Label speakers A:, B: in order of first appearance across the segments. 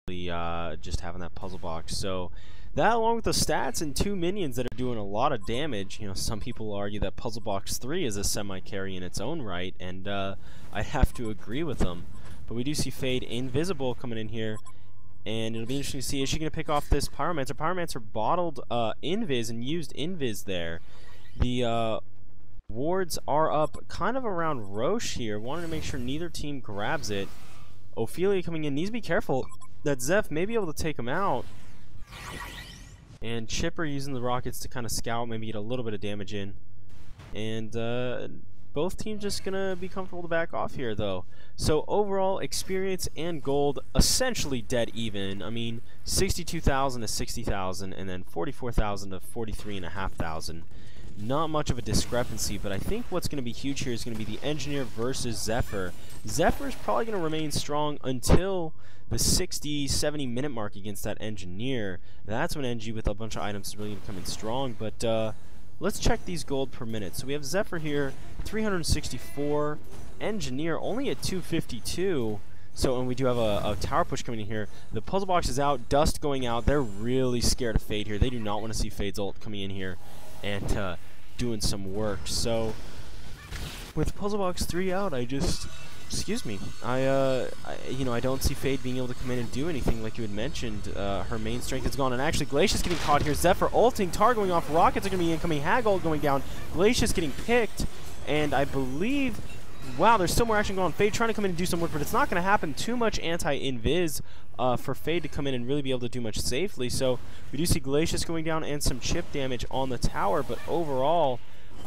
A: just having that puzzle box. So that, along with the stats and 2 minions that are doing a lot of damage, you know, some people argue that puzzle box 3 is a semi-carry in its own right, and I have to agree with them. But we do see Fade Invisible coming in here, and it'll be interesting to see, is she going to pick off this Pyromancer? Pyromancer bottled Invis and used Invis there. The wards are up kind of around Roche here, wanting to make sure neither team grabs it. Ophelia coming in, needs to be careful that Zeph may be able to take him out. And Chipper using the rockets to kind of scout, maybe get a little bit of damage in. And both teams just going to be comfortable to back off here, though. So overall, experience and gold essentially dead even. I mean, 62,000 to 60,000, and then 44,000 to 43,500. Not much of a discrepancy, but I think what's going to be huge here is going to be the Engineer versus Zephyr. Zephyr is probably going to remain strong until the 60-70 minute mark against that Engineer. That's when NG with a bunch of items is really going to come in strong. But let's check these gold per minute. So we have Zephyr here, 364. Engineer only at 252. So, and we do have a tower push coming in here. The puzzle box is out, dust going out. They're really scared of Fade here. They do not want to see Fade's ult coming in here and doing some work. So with puzzle box 3 out, I just, excuse me, you know, I don't see Fade being able to come in and do anything like you had mentioned. Her main strength is gone, and actually Glacia's getting caught here. Zephyr ulting, Tar going off, rockets are going to be incoming, Hag ult going down, Glacia's getting picked, and I believe, wow, there's still more action going on. Fade trying to come in and do some work, but it's not going to happen. Too much anti-invis for Fade to come in and really be able to do much safely. So we do see Glacius going down and some chip damage on the tower, but overall,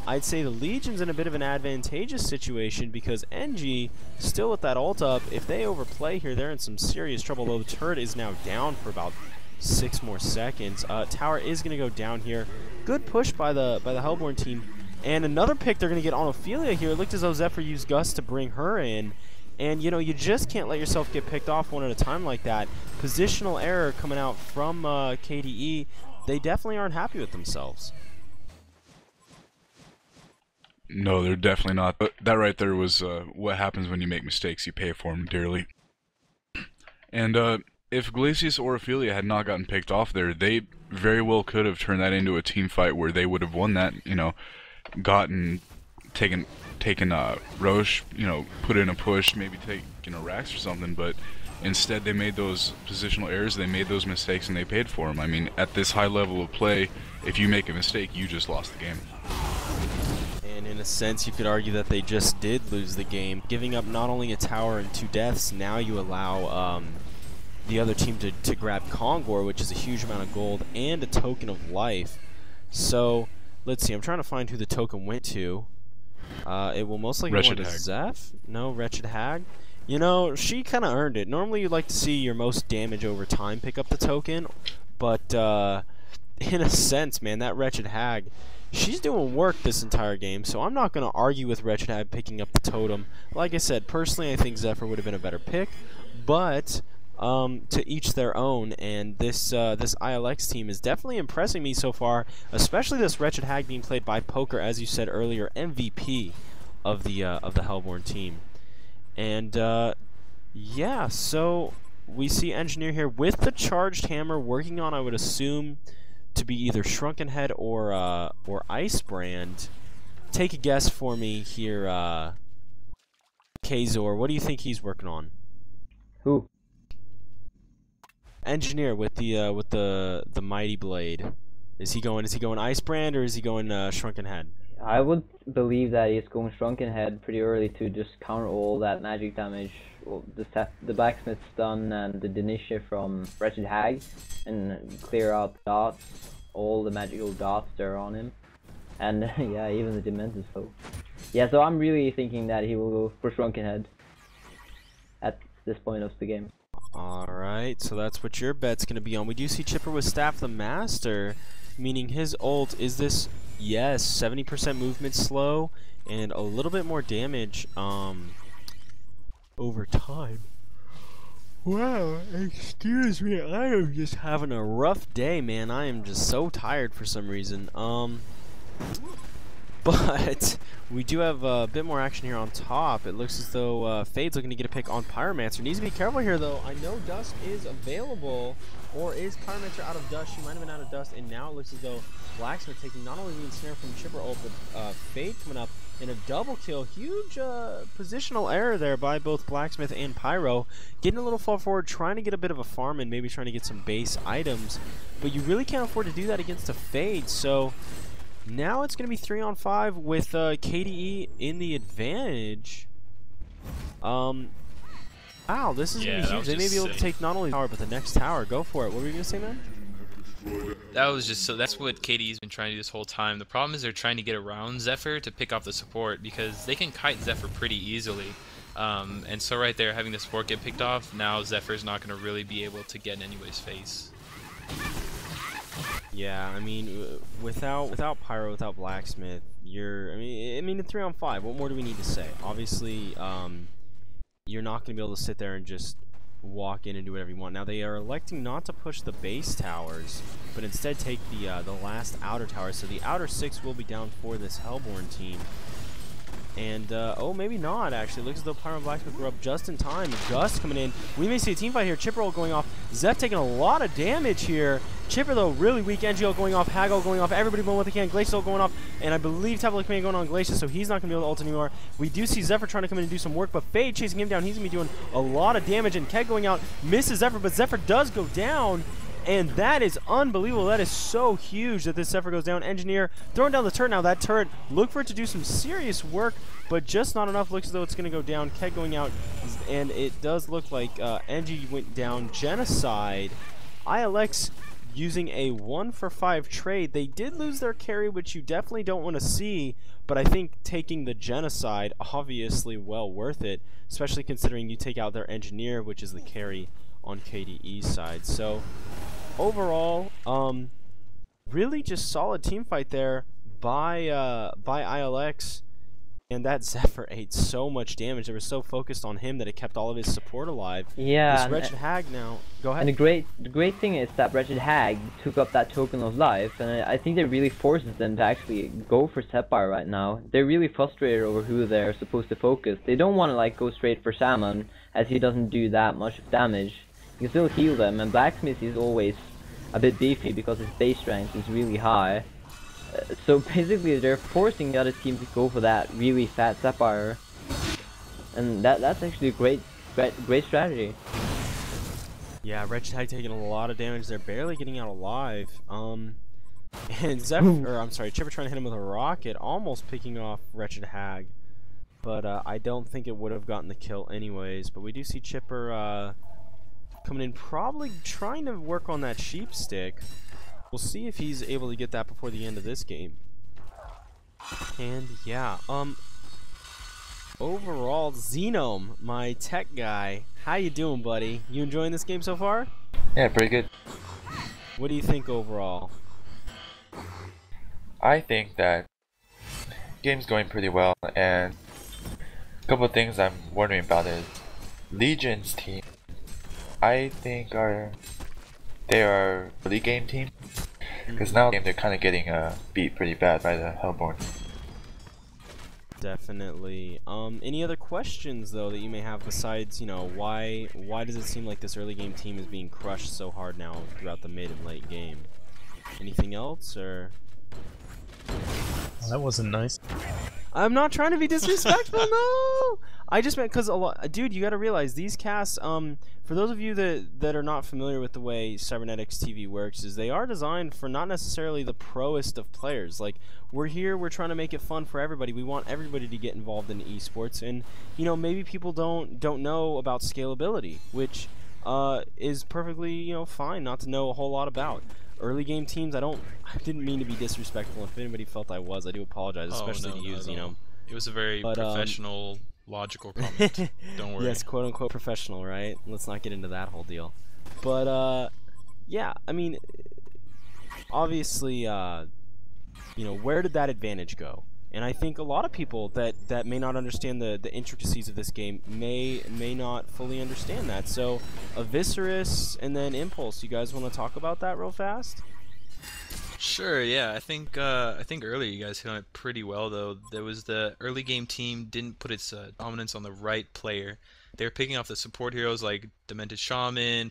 A: I'd say the Legion's in a bit of an advantageous situation because NG, still with that ult up, if they overplay here, they're in some serious trouble, though the turret is now down for about 6 more seconds. Tower is going to go down here. Good push by the Hellborn team. And another pick they're going to get on Ophelia here. It looked as though Zephyr used Gus to bring her in. And, you know, you just can't let yourself get picked off one at a time like that. Positional error coming out from KDE. They definitely aren't happy with themselves.
B: No, they're definitely not. But that right there was what happens when you make mistakes. You pay for them dearly. And if Glacius or Ophelia had not gotten picked off there, they very well could have turned that into a team fight where they would have won that, you know, taken Roche, you know, put in a push, maybe taken a Rax or something, but instead they made those positional errors, they made those mistakes, and they paid for them. I mean, at this high level of play, if you make a mistake, you just lost the game.
A: And in a sense, you could argue that they just did lose the game. Giving up not only a tower and 2 deaths, now you allow the other team to grab Kongor, which is a huge amount of gold, and a token of life. So, let's see, I'm trying to find who the token went to. It will most likely go to Zeph? No, Wretched Hag. You know, she kind of earned it. Normally you'd like to see your most damage over time pick up the token, but in a sense, man, that Wretched Hag, she's doing work this entire game, so I'm not going to argue with Wretched Hag picking up the totem. Like I said, personally I think Zephyr would have been a better pick, but to each their own, and this ILX team is definitely impressing me so far, especially this Wretched Hag being played by Poker, as you said earlier, MVP of the Hellborn team. And yeah, so we see Engineer here with the Charged Hammer working on, I would assume, to be either Shrunken Head or Ice Brand. Take a guess for me here, Kazor. What do you think he's working on?
C: Who?
A: Engineer with the Mighty Blade. Is he going Ice Brand or is he going Shrunken Head?
C: I would believe that he's going Shrunken Head pretty early to just counter all that magic damage, well, the Blacksmith stun and the Denisha from Wretched Hag, and clear out the dots, all the magical dots that are on him, and yeah, even the Demented Foe. Yeah, so I'm really thinking that he will go for Shrunken Head at this point of the game.
A: Alright, so that's what your bet's going to be on. We do see Chipper with Staff the Master, meaning his ult is this, yes, 70% movement slow and a little bit more damage over time. Wow, excuse me, I am just having a rough day, man. I am just so tired for some reason. But we do have a bit more action here on top. It looks as though Fade's looking to get a pick on Pyromancer. Needs to be careful here, though. I know Dust is available, or is Pyromancer out of Dust? She might have been out of Dust, and now it looks as though Blacksmith taking not only the ensnare from Chipper ult, but Fade coming up in a double kill. Huge positional error there by both Blacksmith and Pyro. Getting a little far forward, trying to get a bit of a farm and maybe trying to get some base items. But you really can't afford to do that against a Fade, so now it's going to be 3-on-5 with KDE in the advantage. Wow, this is going to be huge. They may be able to take not only the tower, but the next tower. Go for it. What were you going to say, man?
D: That was just that's what KDE's been trying to do this whole time. The problem is they're trying to get around Zephyr to pick off the support because they can kite Zephyr pretty easily. And so right there, having the support get picked off, now Zephyr's not going to really be able to get in anybody's face.
A: Yeah, I mean, without Pyro, without Blacksmith, you're. I mean, in 3-on-5, what more do we need to say? Obviously, you're not going to be able to sit there and just walk in and do whatever you want. Now they are electing not to push the base towers, but instead take the last outer tower. So the outer 6 will be down for this Hellborn team. And, oh, maybe not, actually. Looks as though Pyro and Blacksmith were up just in time. Gust coming in. We may see a team fight here. Chipper ult going off. Zeph taking a lot of damage here. Chipper, though, really weak. NGL going off. Hagel going off. Everybody going what they can. Glacial going off. And I believe Tablet Command going on Glacial, so he's not going to be able to ult anymore. We do see Zephyr trying to come in and do some work, but Fade chasing him down. He's going to be doing a lot of damage. And Keg going out. Misses Zephyr, but Zephyr does go down. And that is unbelievable. That is so huge that this Zephyr goes down. Engineer throwing down the turret now. That turret, look for it to do some serious work, but just not enough. Looks as though it's going to go down. Keg going out, and it does look like Engie went down. Genocide. ILX using a 1-for-5 trade. They did lose their carry, which you definitely don't want to see, but I think taking the Genocide, obviously well worth it, especially considering you take out their Engineer, which is the carry on KDE's side. So overall, really just solid team fight there by ILX, and that Zephyr ate so much damage. They were so focused on him that it kept all of his support alive.
C: Yeah.
A: This Wretched Hag now. Go ahead.
C: And the great thing is that Wretched Hag took up that token of life, and I think that really forces them to actually go for Sapphire right now. They're really frustrated over who they're supposed to focus. They don't want to like go straight for Salmon, as he doesn't do that much of damage. You can still heal them, and Blacksmith is always a bit beefy because his base strength is really high. So basically they're forcing the other team to go for that really fat Sapphire. And that's actually a great strategy.
A: Yeah, Wretched Hag taking a lot of damage. They're barely getting out alive. And Zephyr, or I'm sorry, Chipper trying to hit him with a rocket, almost picking off Wretched Hag. But I don't think it would have gotten the kill anyways. But we do see Chipper coming in, probably trying to work on that sheep stick. We'll see if he's able to get that before the end of this game. And yeah, overall, Xenome, my tech guy, how you doing, buddy? You enjoying this game so far?
E: Yeah, pretty good.
A: What do you think overall?
E: I think that game's going pretty well, and a couple of things I'm wondering about is Legion's team. I think they are a league game team, because now they're kind of getting beat pretty bad by the Hellborn.
A: Definitely. Any other questions though that you may have besides, you know, why does it seem like this early game team is being crushed so hard now throughout the mid and late game? Anything else, or?
F: Well, that wasn't nice.
A: I'm not trying to be disrespectful, no! I just meant because a lot, dude, you gotta realize these casts, for those of you that are not familiar with the way Cybernetics TV works, is they are designed for not necessarily the proest of players. Like, we're here, we're trying to make it fun for everybody. We want everybody to get involved in esports, and, you know, maybe people don't know about scalability, which is perfectly, you know, fine not to know a whole lot about. Early game teams, I didn't mean to be disrespectful. If anybody felt I was, I do apologize, especially to use, you know.
D: It was a very professional, logical comment. Don't worry.
A: Yes, quote unquote professional, right? Let's not get into that whole deal. But yeah, I mean, obviously, you know, where did that advantage go? And I think a lot of people that may not understand the intricacies of this game may not fully understand that. So, Eviscerus and then Impulse, you guys want to talk about that real fast?
D: Sure, yeah. I think earlier you guys hit on it pretty well though. There was the early game team didn't put its dominance on the right player. They were picking off the support heroes like Demented Shaman,